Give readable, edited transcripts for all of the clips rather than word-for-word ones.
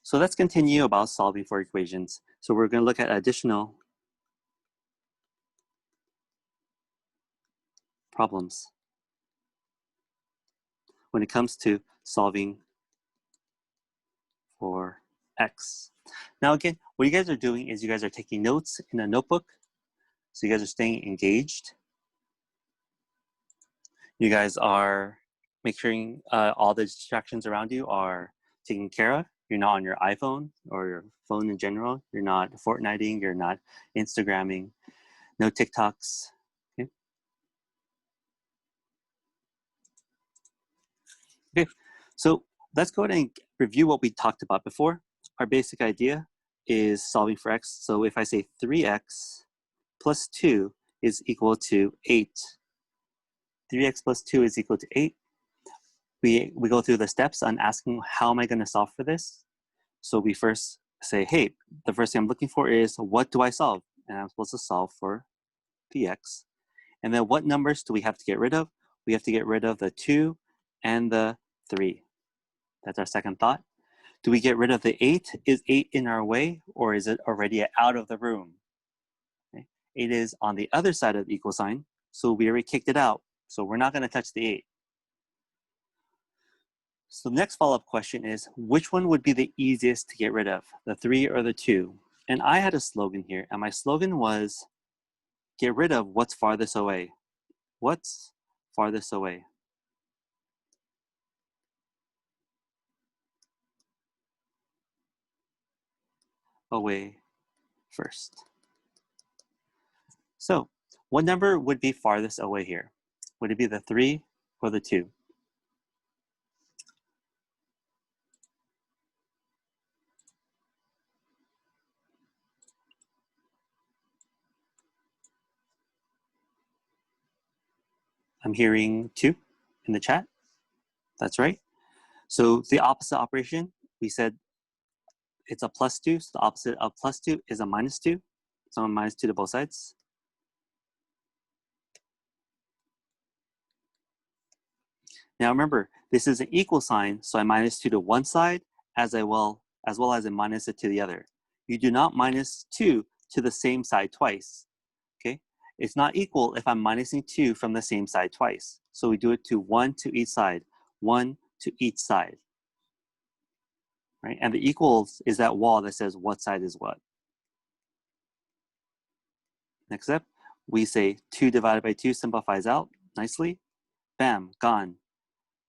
So let's continue about solving for equations. So we're going to look at additional problems when it comes to solving for x. Now again, what you guys are doing is you guys are taking notes in a notebook. So you guys are staying engaged. You guys are making sure all the distractions around you are taken care of. You're not on your iPhone or your phone in general. You're not Fortniting. You're not Instagramming. No TikToks. Okay. Okay. So let's go ahead and review what we talked about before. Our basic idea is solving for x. So if I say 3x plus 2 is equal to 8. 3x plus 2 is equal to 8. We go through the steps on asking how am I going to solve for this. So we first say, hey, the first thing I'm looking for is what do I solve? And I'm supposed to solve for px. And then what numbers do we have to get rid of? We have to get rid of the 2 and the 3. That's our second thought. Do we get rid of the 8? Is 8 in our way, or is it already out of the room? Okay. 8 is on the other side of the equal sign, so we already kicked it out. So we're not going to touch the 8. So the next follow-up question is, which one would be the easiest to get rid of, the 3 or the 2? And I had a slogan here, and my slogan was, get rid of what's farthest away. What's farthest away? Away first. So what number would be farthest away here? Would it be the 3 or the 2? I'm hearing 2 in the chat. That's right. So the opposite operation, we said it's a plus 2. So the opposite of plus 2 is a minus 2. So I'm minus 2 to both sides. Now remember, this is an equal sign, so I minus 2 to one side as well as I minus it to the other. You do not minus 2 to the same side twice. Okay? It's not equal if I'm minusing 2 from the same side twice. So we do it to 1 to each side, 1 to each side. Right? And the equals is that wall that says what side is what. Next step, we say 2 divided by 2 simplifies out nicely. Bam, gone.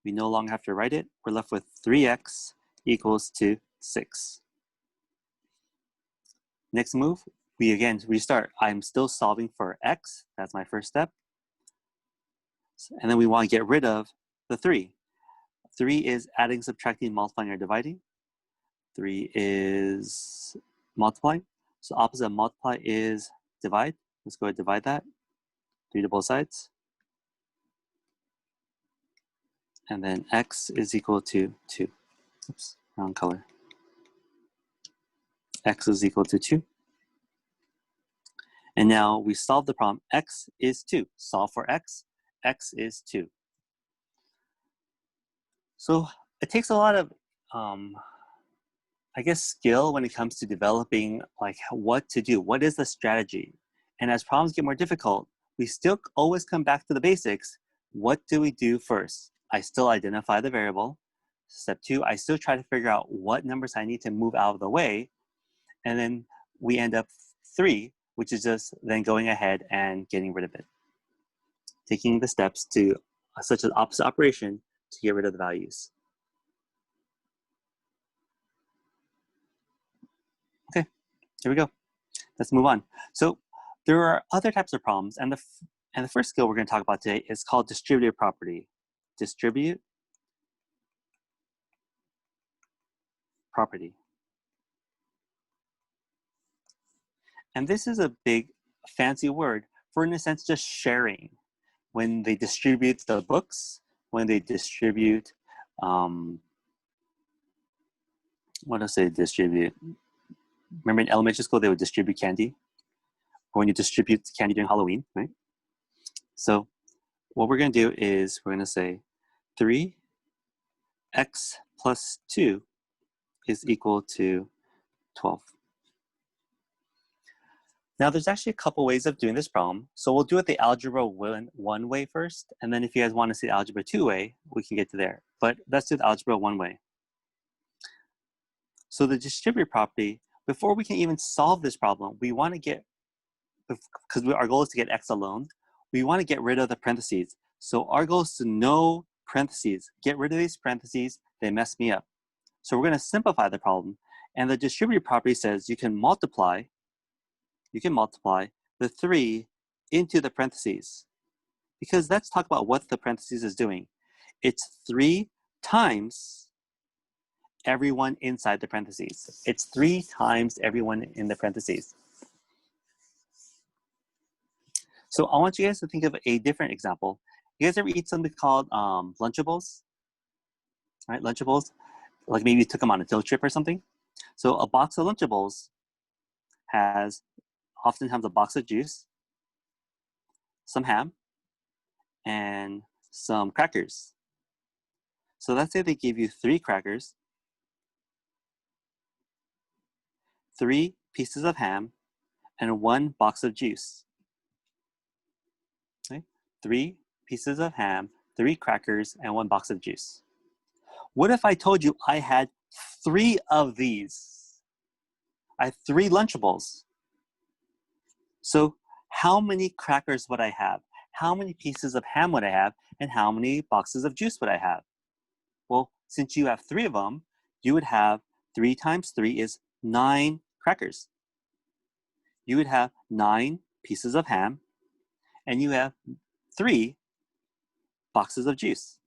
We no longer have to write it. We're left with 3x equals to 6. Next move, we again restart. I'm still solving for x. That's my first step. And then we want to get rid of the 3. 3 is adding, subtracting, multiplying, or dividing. 3 is multiplying. So opposite of multiply is divide. Let's go ahead and divide that. 3 to both sides. And then x is equal to 2. Oops, wrong color. X is equal to 2. And now we solve the problem. X is 2. Solve for x. X is 2. So it takes a lot of, I guess, skill when it comes to developing like what to do. What is the strategy? And as problems get more difficult, we still always come back to the basics. What do we do first? I still identify the variable. Step 2, I still try to figure out what numbers I need to move out of the way. And then we end up 3, which is just then going ahead and getting rid of it. Taking the steps to such an opposite operation to get rid of the values. Okay, here we go. Let's move on. So there are other types of problems, and the first skill we're going to talk about today is called distributive property. Distribute property. And this is a big fancy word for, in a sense, just sharing. When they distribute the books, when they distribute, what else they distribute? Remember in elementary school, they would distribute candy? Or when you distribute candy during Halloween, right? So what we're going to do is we're going to say 3x plus 2 is equal to 12. Now there's actually a couple ways of doing this problem. So we'll do it the algebra one way first, and then if you guys want to see the algebra 2 way, we can get to there. But let's do the algebra 1 way. So the distributive property, before we can even solve this problem, we want to get, because our goal is to get x alone, we want to get rid of the parentheses. So our goal is to no parentheses. Get rid of these parentheses, they mess me up. So we're going to simplify the problem. And the distributive property says you can multiply the 3 into the parentheses. Because let's talk about what the parentheses is doing. It's 3 times everyone inside the parentheses. It's 3 times everyone in the parentheses. So I want you guys to think of a different example. You guys ever eat something called lunchables? Right, lunchables? Like maybe you took them on a field trip or something. So a box of lunchables has oftentimes a box of juice, some ham, and some crackers. So let's say they give you 3 crackers, 3 pieces of ham, and 1 box of juice. Okay? 3 pieces of ham, 3 crackers, and 1 box of juice. What if I told you I had 3 of these? I had 3 Lunchables. So how many crackers would I have? How many pieces of ham would I have? And how many boxes of juice would I have? Well, since you have 3 of them, you would have 3 times 3 is 9 crackers. You would have 9 pieces of ham, and you have 3 boxes of juice.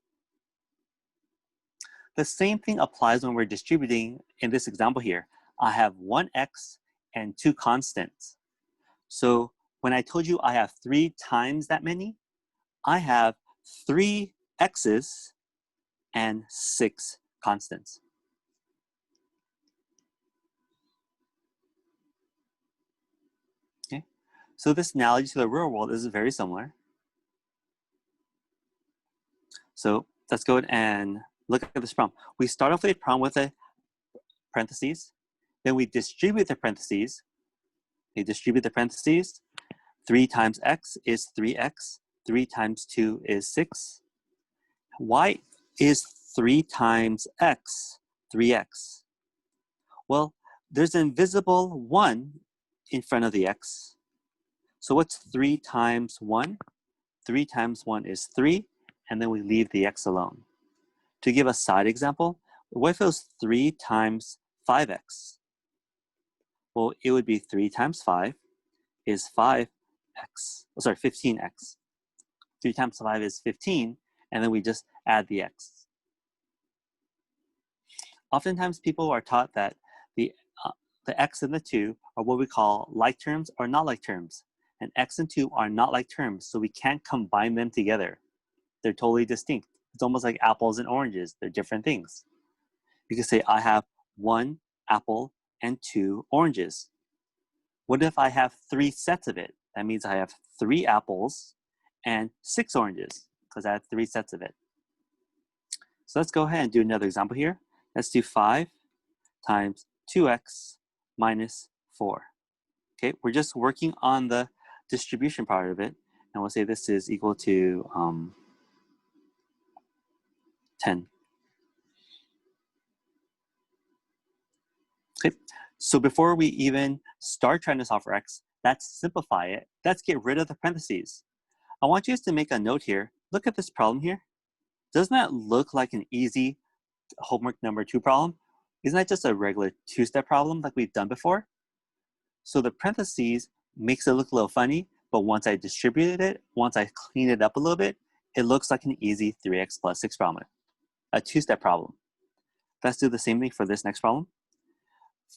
The same thing applies when we're distributing in this example here. I have 1x and 2 constants. So when I told you I have 3 times that many, I have 3 x's and 6 constants. Okay, so this analogy to the real world is very similar. So let's go ahead and look at this problem. We start off with a problem with a parentheses, then we distribute the parentheses. We distribute the parentheses. 3 times x is 3x. 3 times 2 is 6. Why is 3 times x 3x? Well, there's an invisible 1 in front of the x. So what's 3 times 1? 3 times 1 is 3, and then we leave the x alone. To give a side example, what if it was 3 times 5x? Well, it would be 3 times 5 is 5x, 15x. 3 times 5 is 15, and then we just add the x. Oftentimes people are taught that the x and the 2 are what we call like terms or not like terms. And x and 2 are not like terms, so we can't combine them together. They're totally distinct. It's almost like apples and oranges. They're different things. You can say I have 1 apple and 2 oranges. What if I have 3 sets of it? That means I have 3 apples and 6 oranges, because I have 3 sets of it. So let's go ahead and do another example here. Let's do 5 times 2x minus 4. Okay, we're just working on the distribution part of it, and we'll say this is equal to 10. Okay, so before we even start trying to solve for x, let's simplify it. Let's get rid of the parentheses. I want you guys to make a note here. Look at this problem here. Doesn't that look like an easy homework number 2 problem? Isn't that just a regular 2-step problem like we've done before? So the parentheses makes it look a little funny, but once I distributed it, once I clean it up a little bit, it looks like an easy 3x plus 6 problem, a 2-step problem. Let's do the same thing for this next problem.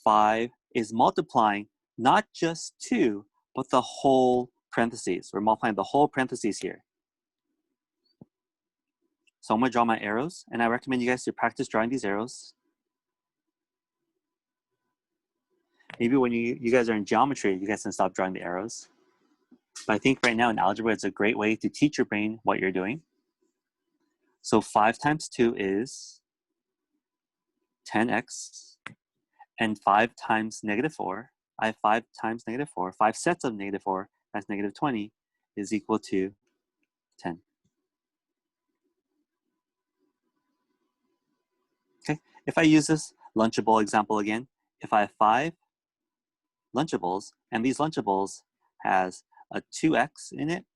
5 is multiplying not just 2, but the whole parentheses. We're multiplying the whole parentheses here. So I'm going to draw my arrows, and I recommend you guys to practice drawing these arrows. Maybe when you guys are in geometry, you guys can stop drawing the arrows. But I think right now in algebra, it's a great way to teach your brain what you're doing. So 5 times 2 is 10x And 5 times -4, I have 5 times -4, 5 sets of -4, that's -20, is equal to 10. Okay, if I use this Lunchable example again, if I have 5 Lunchables, and these Lunchables has a 2x in it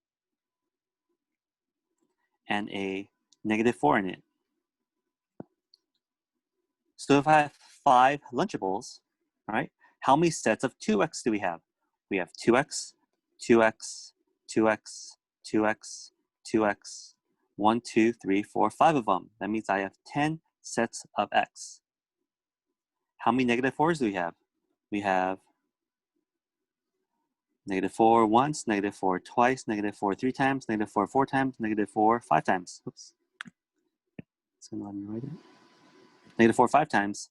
and a -4 in it. So if I have 5 Lunchables, all right, how many sets of 2x do we have? We have 2x, 2x, 2x, 2x, 2x, 1, 2, 3, 4, 5 of them. That means I have 10 sets of x. How many -4s do we have? We have -4 once, -4 twice, -4 3 times, -4 4 times, -4 5 times. Oops. It's gonna let me write it. -4 5 times.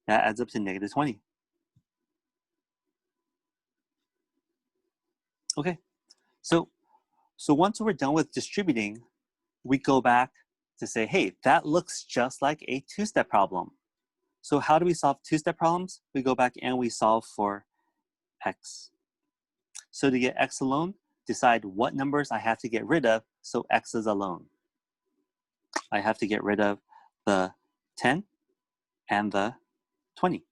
That adds up to -20. Okay, so once we're done with distributing, we go back to say, hey, that looks just like a two-step problem. So how do we solve two-step problems? We go back and we solve for x. So to get x alone, decide what numbers I have to get rid of so x is alone. I have to get rid of the 10 and the 20.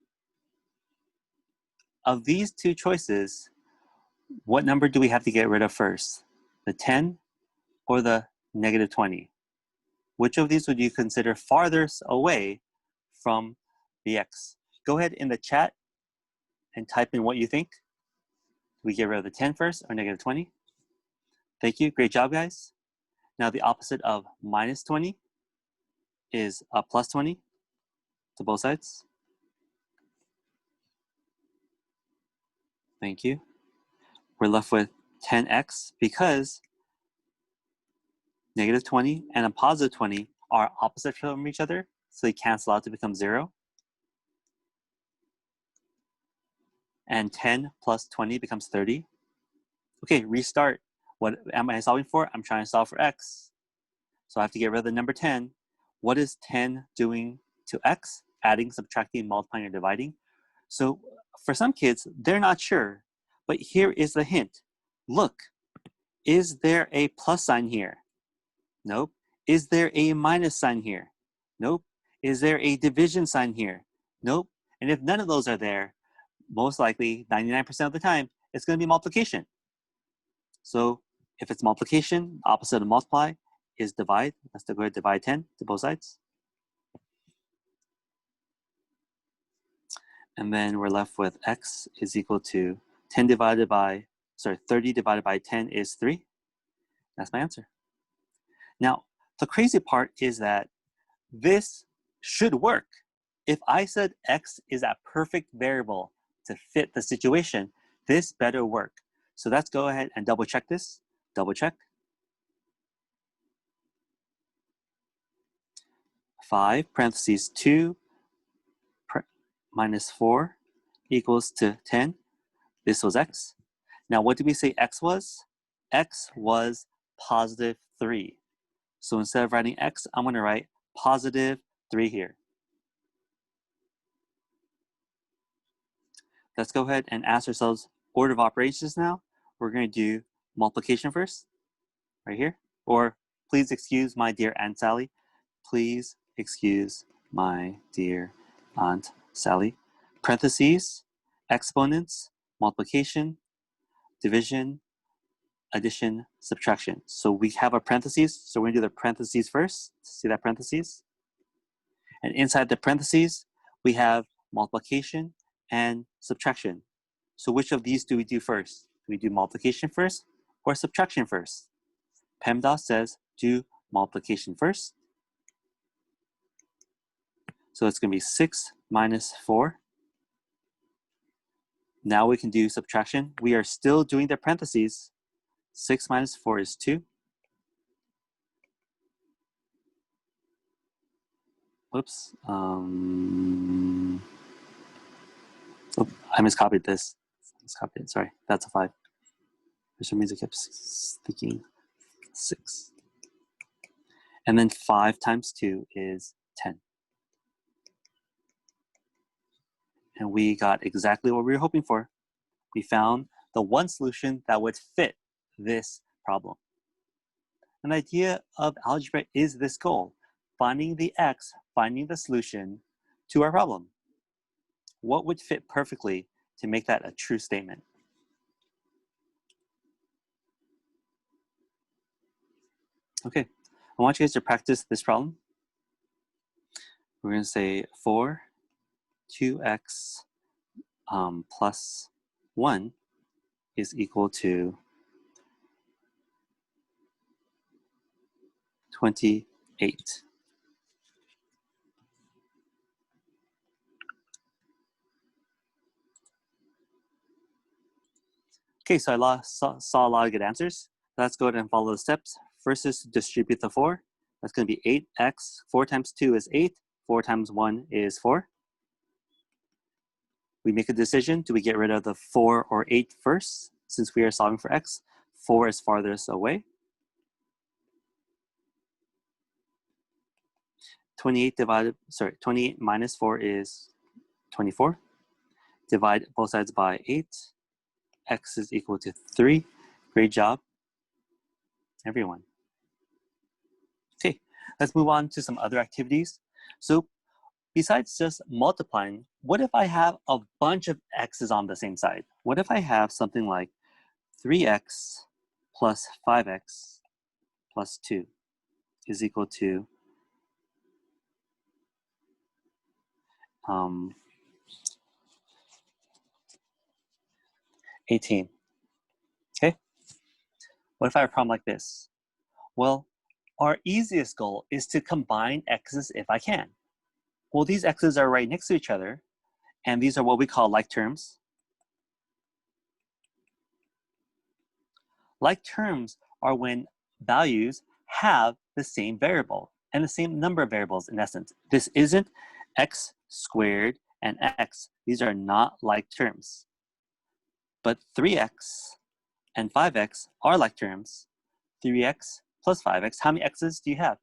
Of these two choices, what number do we have to get rid of first? The 10 or the -20? Which of these would you consider farthest away from the x? Go ahead in the chat and type in what you think. Do we get rid of the 10 first or -20? Thank you. Great job, guys. Now the opposite of -20 is a +20 to both sides. Thank you. We're left with 10x because -20 and a +20 are opposite from each other, so they cancel out to become 0. And 10 plus 20 becomes 30. Okay, restart. What am I solving for? I'm trying to solve for x. So I have to get rid of the number 10. What is 10 doing to x? Adding, subtracting, multiplying, or dividing. So for some kids, they're not sure. But here is the hint. Look, is there a plus sign here? Nope. Is there a minus sign here? Nope. Is there a division sign here? Nope. And if none of those are there, most likely 99% of the time, it's going to be multiplication. So if it's multiplication, opposite of multiply is divide. Let's go ahead and divide 10 to both sides. And then we're left with x is equal to 30 divided by 10 is 3. That's my answer. Now, the crazy part is that this should work. If I said x is a perfect variable to fit the situation, this better work. So let's go ahead and double check this. Double check. 5 parentheses 2 minus 4 equals to 10. This was x. Now, what did we say x was? X was +3. So instead of writing x, I'm going to write +3 here. Let's go ahead and ask ourselves order of operations now. We're going to do multiplication first, right here. Or please excuse my dear Aunt Sally. Please excuse my dear Aunt Sally. Parentheses, exponents, multiplication, division, addition, subtraction. So we have a parentheses, so we're gonna do the parentheses first. See that parentheses? And inside the parentheses, we have multiplication and subtraction. So which of these do we do first? Do we do multiplication first or subtraction first? PEMDAS says do multiplication first. So it's gonna be 6 minus 4. Now we can do subtraction. We are still doing the parentheses. 6 minus 4 is 2. Oops. Oh, I miscopied this. Miscopied it. Sorry, that's a 5. For some reason, I kept thinking 6. And then 5 times 2 is 10. And we got exactly what we were hoping for. We found the one solution that would fit this problem. An idea of algebra is this goal, finding the x, finding the solution to our problem. What would fit perfectly to make that a true statement? Okay, I want you guys to practice this problem. We're going to say 4, 2x plus 1 is equal to 28. Okay, so I saw a lot of good answers. Let's go ahead and follow the steps. First is to distribute the 4. That's going to be 8x. 4 times 2 is 8. 4 times 1 is 4. We make a decision. Do we get rid of the 4 or 8 first? Since we are solving for x, 4 is farthest away. 28 minus 4 is 24. Divide both sides by 8. X is equal to 3. Great job, everyone. Okay, let's move on to some other activities. So besides just multiplying, what if I have a bunch of x's on the same side? What if I have something like 3x plus 5x plus 2 is equal to 18. Okay, what if I have a problem like this? Well, our easiest goal is to combine x's if I can. Well, these x's are right next to each other, and these are what we call like terms. Like terms are when values have the same variable and the same number of variables in essence. This isn't x squared and x. These are not like terms. But 3x and 5x are like terms. 3x plus 5x, how many x's do you have?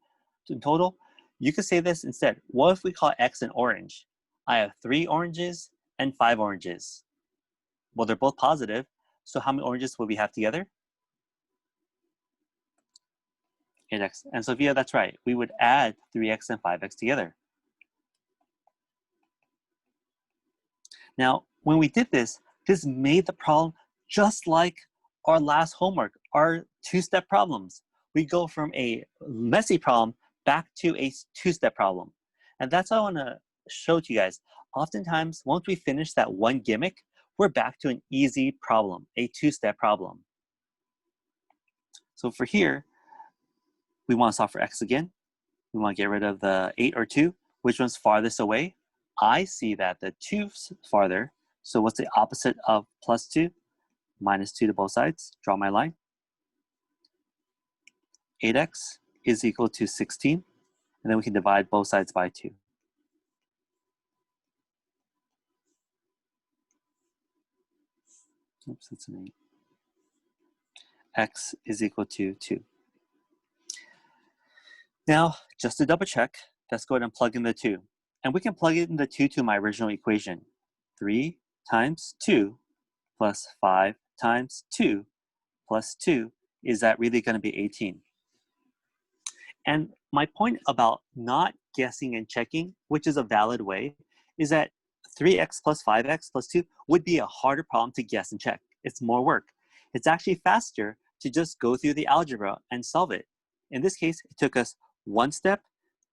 In total, you could say this instead. What if we call x an orange? I have 3 oranges and 5 oranges. Well, they're both positive, so how many oranges will we have together? 8x. And Sophia, that's right. We would add 3x and 5x together. Now, when we did this, this made the problem just like our last homework, our 2-step problems. We go from a messy problem back to a 2-step problem. And that's what I want to show to you guys. Oftentimes, once we finish that one gimmick, we're back to an easy problem, a 2-step problem. So for here, we want to solve for x again. We want to get rid of the 8 or 2. Which one's farthest away? I see that the 2's farther. So what's the opposite of plus 2? Minus 2 to both sides. Draw my line. 8x is equal to 16. And then we can divide both sides by 2. Oops, that's an 8. X is equal to 2. Now, just to double check, let's go ahead and plug in the 2. And we can plug in the 2 to my original equation. 3 times 2 plus 5 times 2 plus 2, is that really going to be 18? And my point about not guessing and checking, which is a valid way, is that 3x plus 5x plus 2 would be a harder problem to guess and check. It's more work. It's actually faster to just go through the algebra and solve it. In this case, it took us 1 step,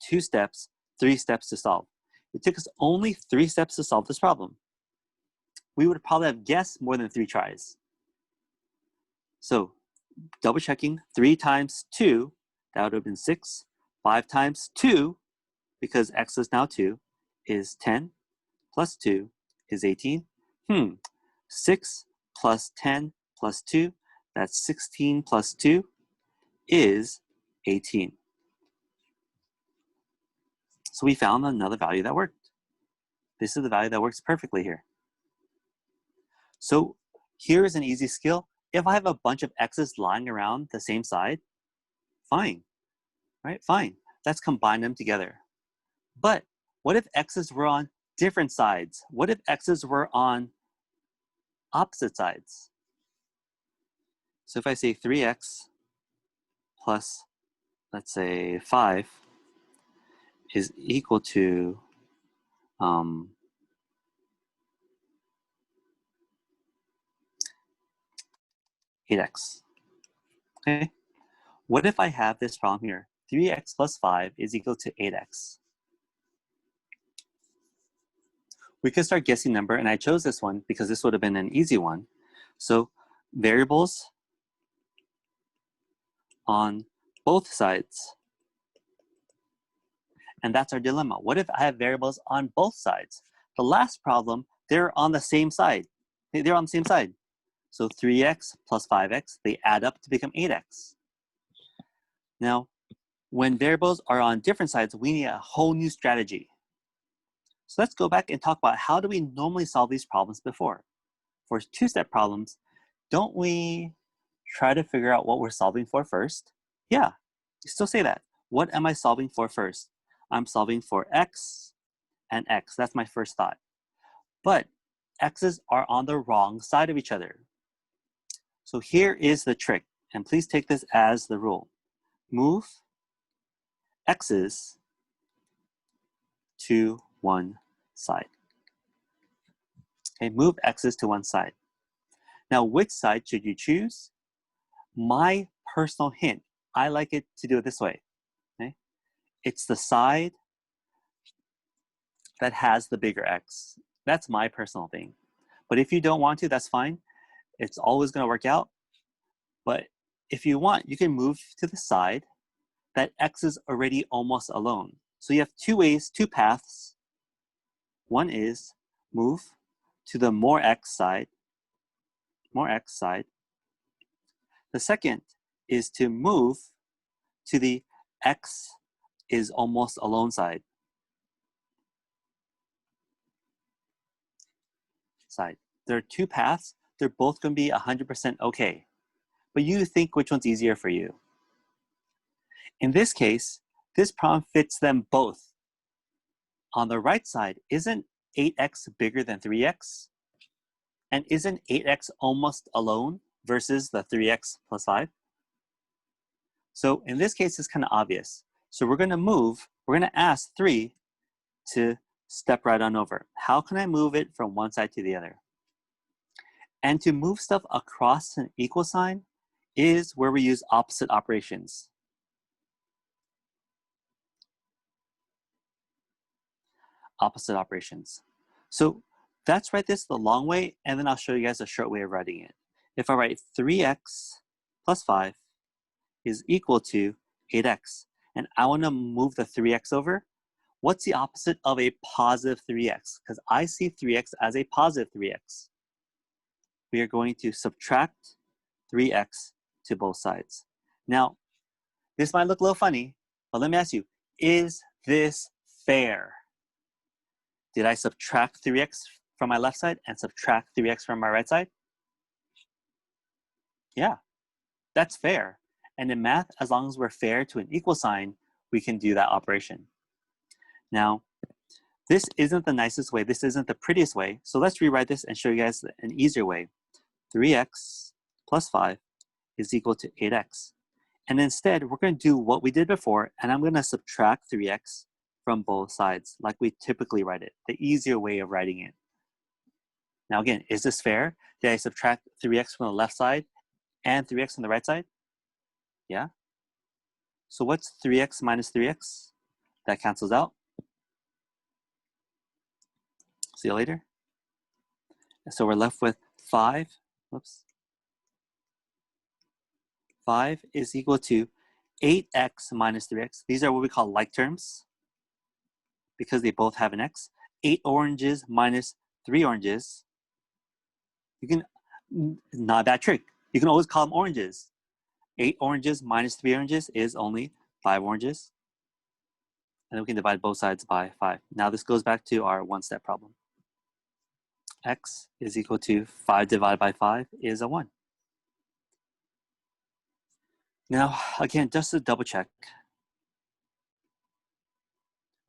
2 steps, 3 steps to solve. It took us only 3 steps to solve this problem. We would probably have guessed more than 3 tries. So double checking, 3 times 2, that would have been 6. 5 times 2, because x is now 2, is 10, plus 2 is 18. 6 plus 10 plus 2, that's 16 plus 2 is 18. So we found another value that worked. This is the value that works perfectly here. So here is an easy skill. If I have a bunch of x's lying around the same side, fine, right? Fine. Let's combine them together. But what if x's were on different sides? What if x's were on opposite sides? So if I say 3x plus, let's say 5 is equal to 8x, okay? What if I have this problem here? 3x plus 5 is equal to 8x. We could start guessing number, and I chose this one because this would have been an easy one. So variables on both sides. And that's our dilemma. What if I have variables on both sides? The last problem, they're on the same side. They're on the same side. So 3x plus 5x, they add up to become 8x. Now, when variables are on different sides, we need a whole new strategy. So let's go back and talk about how do we normally solve these problems before. For two-step problems, don't we try to figure out what we're solving for first? Yeah, you still say that. What am I solving for first? I'm solving for x and x. That's my first thought. But x's are on the wrong side of each other. So here is the trick, and please take this as the rule. Move x's to one side. Okay, move x's to one side. Now, which side should you choose? My personal hint, I like it to do it this way. Okay? It's the side that has the bigger x. That's my personal thing. But if you don't want to, that's fine. It's always going to work out. But if you want, you can move to the side that x is already almost alone. So you have two ways, two paths. One is move to the more x side. The second is to move to the x is almost alone side. There are two paths. They're both going to be 100% okay. But you think which one's easier for you. In this case, this problem fits them both. On the right side, isn't 8x bigger than 3x? And isn't 8x almost alone versus the 3x plus 5? So in this case, it's kind of obvious. So we're going to ask 3 to step right on over. How can I move it from one side to the other? And to move stuff across an equal sign is where we use opposite operations. Opposite operations. So let's write this the long way, and then I'll show you guys a short way of writing it. If I write 3x plus 5 is equal to 8x, and I want to move the 3x over, what's the opposite of a positive 3x? Because I see 3x as a positive 3x. We are going to subtract 3x to both sides. Now, this might look a little funny, but let me ask you, is this fair? Did I subtract 3x from my left side and subtract 3x from my right side? Yeah, that's fair. And in math, as long as we're fair to an equal sign, we can do that operation. Now, this isn't the nicest way. This isn't the prettiest way. So let's rewrite this and show you guys an easier way. 3x plus 5 is equal to 8x. And instead, we're going to do what we did before, and I'm going to subtract 3x from both sides, like we typically write it, the easier way of writing it. Now again, is this fair? Did I subtract 3x from the left side and 3x from the right side? Yeah. So what's 3x minus 3x? That cancels out. See you later. So we're left with 5. Whoops. 5 is equal to 8x minus 3x. These are what we call like terms because they both have an x. 8 oranges minus 3 oranges. You can, not a bad trick. You can always call them oranges. 8 oranges minus 3 oranges is only 5 oranges. And then we can divide both sides by 5. Now this goes back to our one-step problem. X is equal to 5 divided by 5 is a 1. Now, again, just to double check,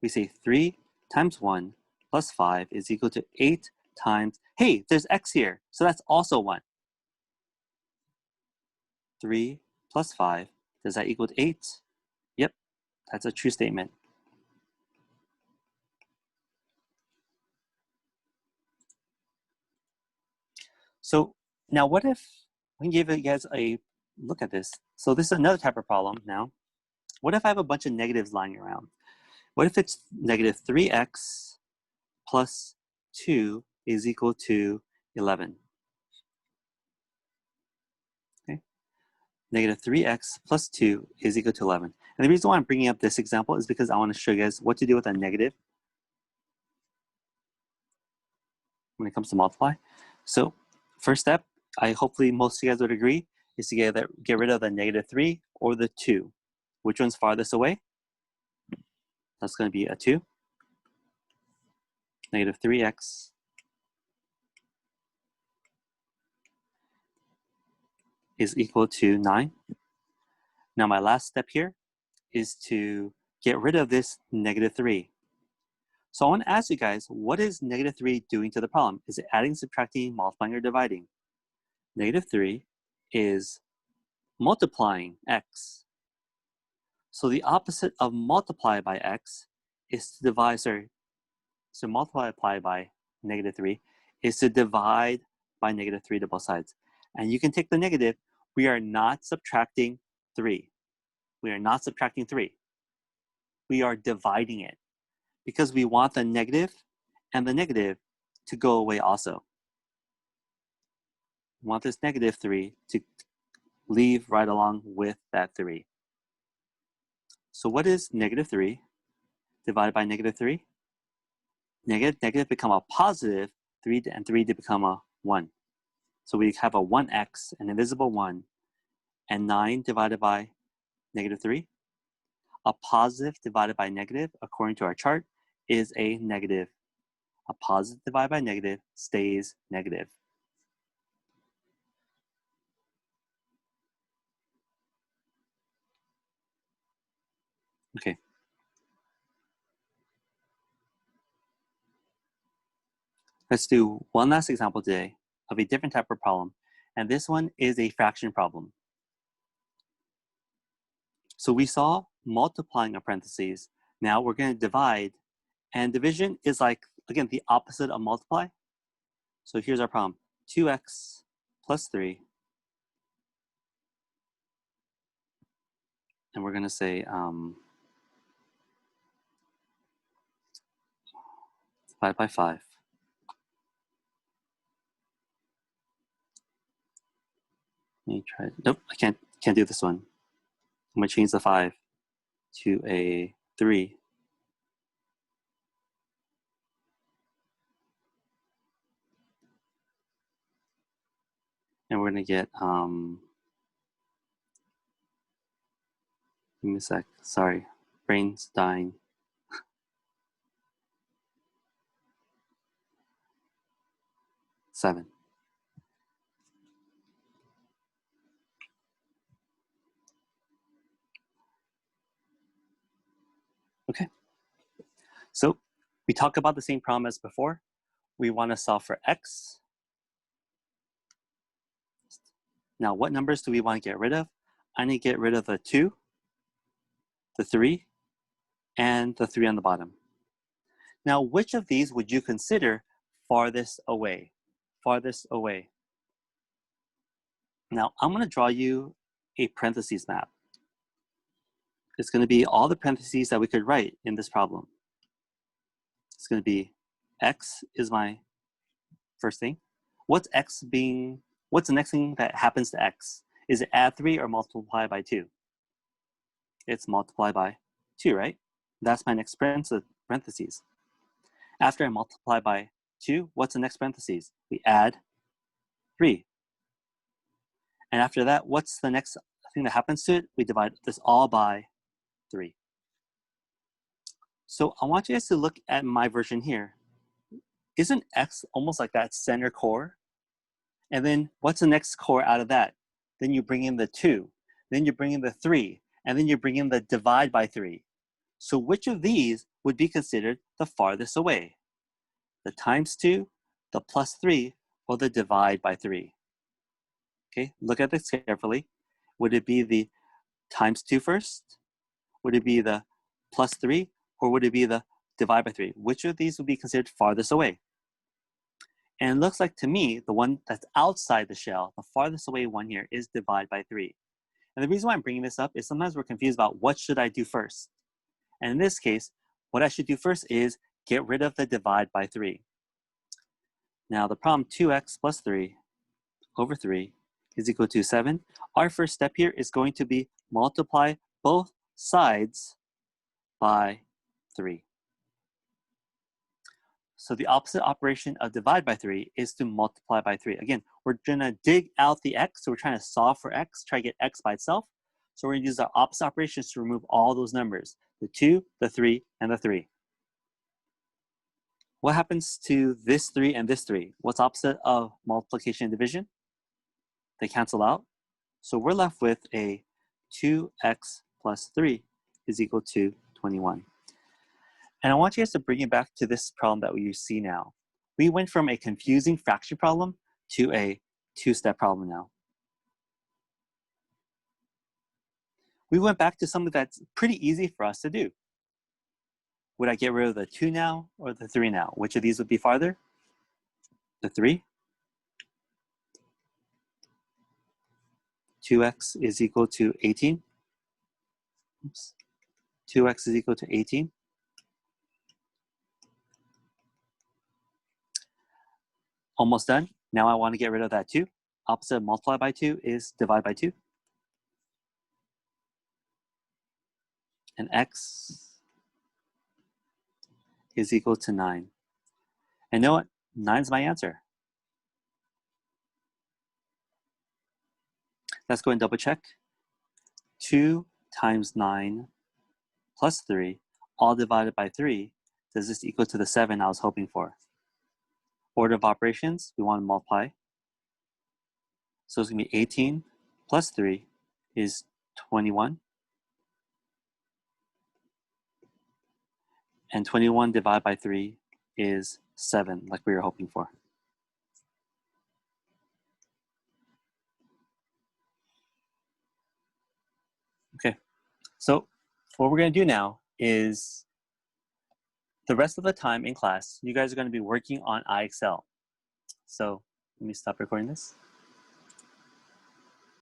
we say 3 times 1 plus 5 is equal to 8 times, hey, there's x here, so that's also 1. 3 plus 5, does that equal to 8? Yep, that's a true statement. So now what if, we can give you guys a look at this. So this is another type of problem now. What if I have a bunch of negatives lying around? What if it's negative 3x plus 2 is equal to 11? Okay. Negative 3x plus 2 is equal to 11. And the reason why I'm bringing up this example is because I want to show you guys what to do with a negative when it comes to multiply. So first step, hopefully most of you guys would agree, is to get rid of the negative 3 or the 2. Which one's farthest away? That's going to be a 2. Negative 3x is equal to 9. Now my last step here is to get rid of this negative 3. So I want to ask you guys, what is negative 3 doing to the problem? Is it adding, subtracting, multiplying, or dividing? Negative 3 is multiplying x. So the opposite of multiply by x is to divide, so multiply by negative 3 is to divide by negative 3 to both sides. And you can take the negative. We are not subtracting 3. We are not subtracting 3. We are dividing it because we want the negative and the negative to go away also. We want this negative 3 to leave right along with that 3. So what is negative 3 divided by negative 3? Negative become a positive 3 and 3 to become a 1. So we have a 1x, an invisible 1, and 9 divided by negative 3. A positive divided by negative, according to our chart, is a negative. A positive divided by negative stays negative. Okay. Let's do one last example today of a different type of problem. And this one is a fraction problem. So we saw multiplying of parentheses. Now we're going to divide. And division is like, again, the opposite of multiply. So here's our problem. 2x plus 3. And we're going to say divided by 5. Let me try. Nope, I can't do this one. I'm going to change the 5 to a 3. And we're going to get, give me a sec. Sorry, brain's dying. Seven. Okay. So we talked about the same problem as before. We want to solve for x. Now, what numbers do we want to get rid of? I need to get rid of the 2, the 3, and the 3 on the bottom. Now, which of these would you consider farthest away? Farthest away. Now, I'm going to draw you a parentheses map. It's going to be all the parentheses that we could write in this problem. It's going to be x is my first thing. What's the next thing that happens to x? Is it add 3 or multiply by 2? It's multiply by 2, right? That's my next parentheses. After I multiply by 2, what's the next parentheses? We add 3. And after that, what's the next thing that happens to it? We divide this all by 3. So I want you guys to look at my version here. Isn't x almost like that center core? And then what's the next core out of that? Then you bring in the 2. Then you bring in the 3. And then you bring in the divide by 3. So which of these would be considered the farthest away? the times 2, the plus 3, or the divide by 3? Okay, look at this carefully. Would it be the times 2 first? Would it be the plus 3? Or would it be the divide by 3? Which of these would be considered farthest away? And it looks like to me, the one that's outside the shell, the farthest away one here, is divide by 3. And the reason why I'm bringing this up is sometimes we're confused about what should I do first. And in this case, what I should do first is get rid of the divide by 3. Now the problem 2x plus 3 over 3 is equal to 7. Our first step here is going to be multiply both sides by 3. So the opposite operation of divide by 3 is to multiply by 3. Again, we're going to dig out the x, so we're trying to solve for x, try to get x by itself. So we're going to use our opposite operations to remove all those numbers, the 2, the 3, and the 3. What happens to this 3 and this 3? What's opposite of multiplication and division? They cancel out. So we're left with a 2x plus 3 is equal to 21. And I want you guys to bring it back to this problem that we see now. We went from a confusing fraction problem to a two-step problem now. We went back to something that's pretty easy for us to do. Would I get rid of the 2 now or the 3 now? Which of these would be farther? The 3. 2x is equal to 18. Oops. 2x is equal to 18. Almost done. Now I want to get rid of that 2. Opposite of multiply by 2 is divide by 2. And x is equal to 9. And you know what? 9 is my answer. Let's go and double check. 2 times 9 plus 3, all divided by 3, does this equal to the 7 I was hoping for? Order of operations, we want to multiply. So it's going to be 18 plus 3 is 21. And 21 divided by 3 is 7, like we were hoping for. Okay, so what we're going to do now is the rest of the time in class, you guys are going to be working on IXL. So let me stop recording this.